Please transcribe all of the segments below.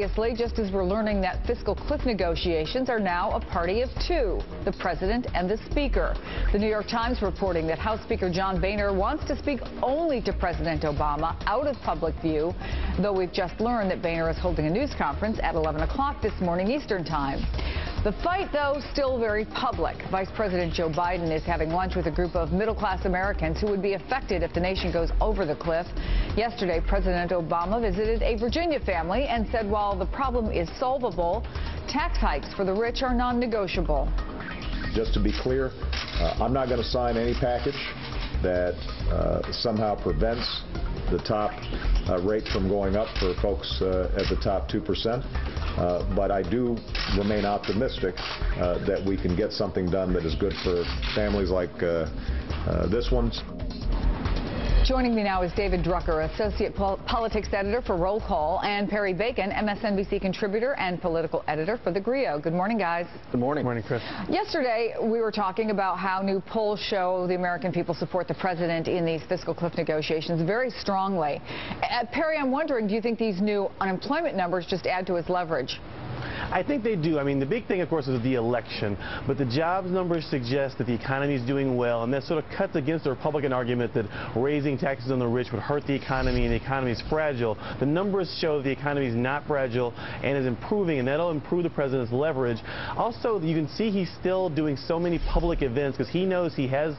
Obviously, just as we're learning that fiscal cliff negotiations are now a party of two, the president and the speaker. The New York Times reporting that House Speaker John Boehner wants to speak only to President Obama out of public view, though we've just learned that Boehner is holding a news conference at 11 o'clock this morning Eastern Time. The fight, though, still very public. Vice President Joe Biden is having lunch with a group of middle-class Americans who would be affected if the nation goes over the cliff. Yesterday, President Obama visited a Virginia family and said while the problem is solvable, tax hikes for the rich are non-negotiable. Just to be clear, I'm not going to sign any package that somehow prevents the top rate from going up for folks at the top 2%. But I do remain optimistic that we can get something done that is good for families like this one. Joining me now is David Drucker, Associate Politics Editor for Roll Call, and Perry Bacon, MSNBC contributor and political editor for The Griot. Good morning, guys. Good morning. Good morning, Chris. Yesterday, we were talking about how new polls show the American people support the president in these fiscal cliff negotiations very strongly. Perry, I'm wondering, do you think these new unemployment numbers just add to his leverage? I think they do. I mean, the big thing, of course, is the election. But the jobs numbers suggest that the economy is doing well, and that sort of cuts against the Republican argument that raising taxes on the rich would hurt the economy and the economy is fragile. The numbers show the economy is not fragile and is improving, and that'll improve the president's leverage. Also, you can see he's still doing so many public events because he knows he has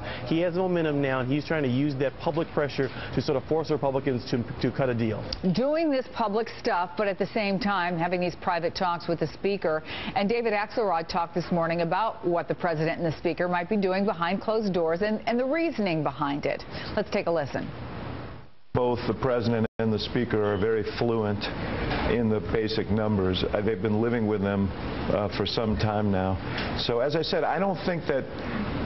momentum now, and he's trying to use that public pressure to sort of force Republicans to cut a deal. Doing this public stuff, but at the same time having these private talks with the speaker. And David Axelrod talked this morning about what the president and the speaker might be doing behind closed doors and the reasoning behind it. Let's take a listen. Both the president and the speaker are very fluent in the basic numbers. They've been living with them for some time now. So as I said, I don't think that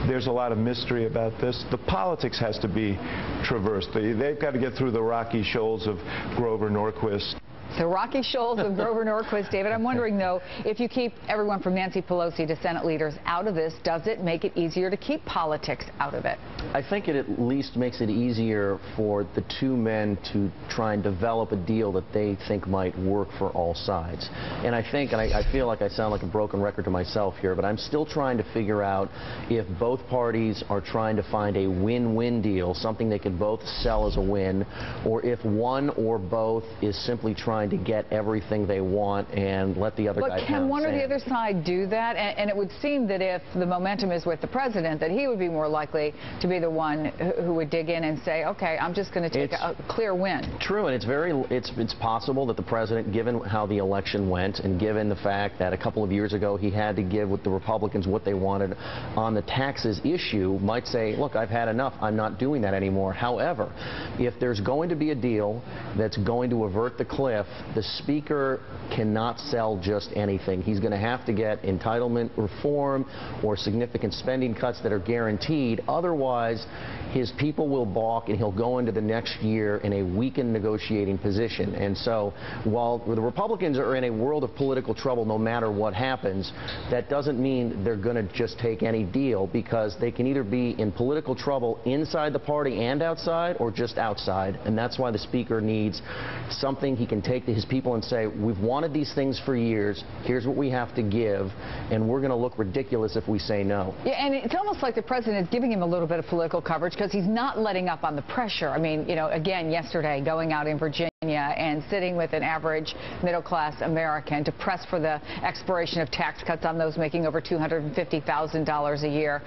there's a lot of mystery about this. The politics has to be traversed. They've got to get through the rocky shoals of Grover Norquist. The rocky shoals of Grover Norquist. David, I'm wondering, though, if you keep everyone from Nancy Pelosi to Senate leaders out of this, does it make it easier to keep politics out of it? I think it at least makes it easier for the two men to try and develop a deal that they think might work for all sides. And I think, and I feel like I sound like a broken record to myself here, but I'm still trying to figure out if both parties are trying to find a win-win deal, something they can both sell as a win, or if one or both is simply trying to get everything they want and let the other guy pound sand. But can one or the other side do that? And it would seem that if the momentum is with the president, that he would be more likely to be the one who would dig in and say, okay, I'm just going to take a clear win. True, and it's possible that the president, given how the election went and given the fact that a couple of years ago he had to give with the Republicans what they wanted on the taxes issue, might say, look, I've had enough. I'm not doing that anymore. However, if there's going to be a deal that's going to avert the cliff, the speaker cannot sell just anything. He's going to have to get entitlement reform or significant spending cuts that are guaranteed. Otherwise, his people will balk and he'll go into the next year in a weakened negotiating position. And so while the Republicans are in a world of political trouble no matter what happens, that doesn't mean they're going to just take any deal, because they can either be in political trouble inside the party and outside, or just outside. And that's why the speaker needs something he can take to his people and say, we've wanted these things for years, here's what we have to give, and we're going to look ridiculous if we say no. Yeah, and it's almost like the president is giving him a little bit of political coverage because he's not letting up on the pressure. I mean, you know, again, yesterday going out in Virginia and sitting with an average middle-class American to press for the expiration of tax cuts on those making over $250,000 a year.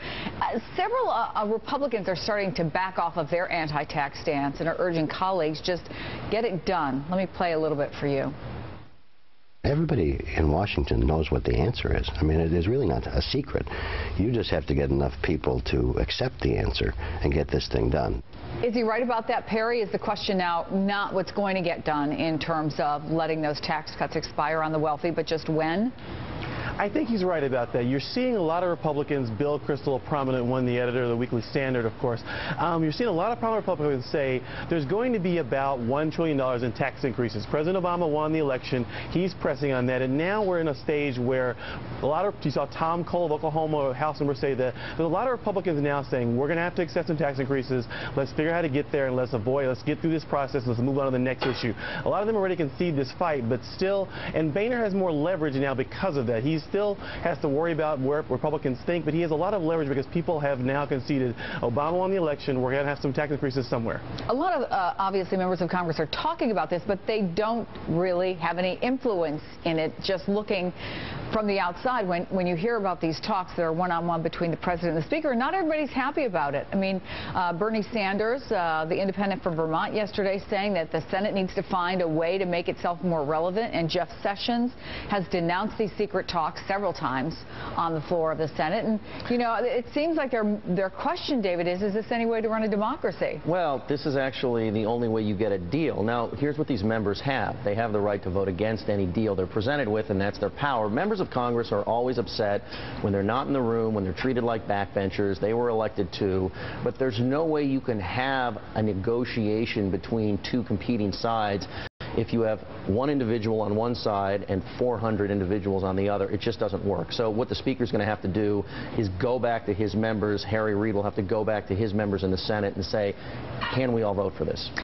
Several Republicans are starting to back off of their anti-tax stance and are urging colleagues just get it done. Let me play a little bit for you. Everybody in Washington knows what the answer is. I mean, it is really not a secret. You just have to get enough people to accept the answer and get this thing done. Is he right about that, Perry? Is the question now not what's going to get done in terms of letting those tax cuts expire on the wealthy, but just when? I think he's right about that. You're seeing a lot of Republicans, Bill Kristol, a prominent one, the editor of the Weekly Standard, of course. You're seeing a lot of prominent Republicans say there's going to be about $1 trillion in tax increases. President Obama won the election. He's pressing on that. And now we're in a stage where you saw Tom Cole of Oklahoma, House member, say that there's a lot of Republicans now saying we're going to have to accept some tax increases. Let's figure out how to get there and let's get through this process. Let's move on to the next issue. A lot of them already concede this fight, but still, and Boehner has more leverage now because of that. He still has to worry about where Republicans think, but he has a lot of leverage because people have now conceded Obama won the election. We're going to have some tax increases somewhere. A lot of, obviously, members of Congress are talking about this, but they don't really have any influence in it, just looking from the outside. When you hear about these talks that are one-on-one between the president and the speaker, not everybody's happy about it. I mean, Bernie Sanders, the independent from Vermont, yesterday saying that the Senate needs to find a way to make itself more relevant, and Jeff Sessions has denounced these secret talks several times on the floor of the Senate. And, you know, it seems like their question, David, is this any way to run a democracy? Well, this is actually the only way you get a deal. Now, here's what these members have. They have the right to vote against any deal they're presented with, and that's their power. Members of Congress are always upset when they're not in the room, when they're treated like backbenchers. They were elected too, but there's no way you can have a negotiation between two competing sides if you have one individual on one side and 400 individuals on the other. It just doesn't work. So what the Speaker's going to have to do is go back to his members. Harry Reid will have to go back to his members in the Senate and say, can we all vote for this?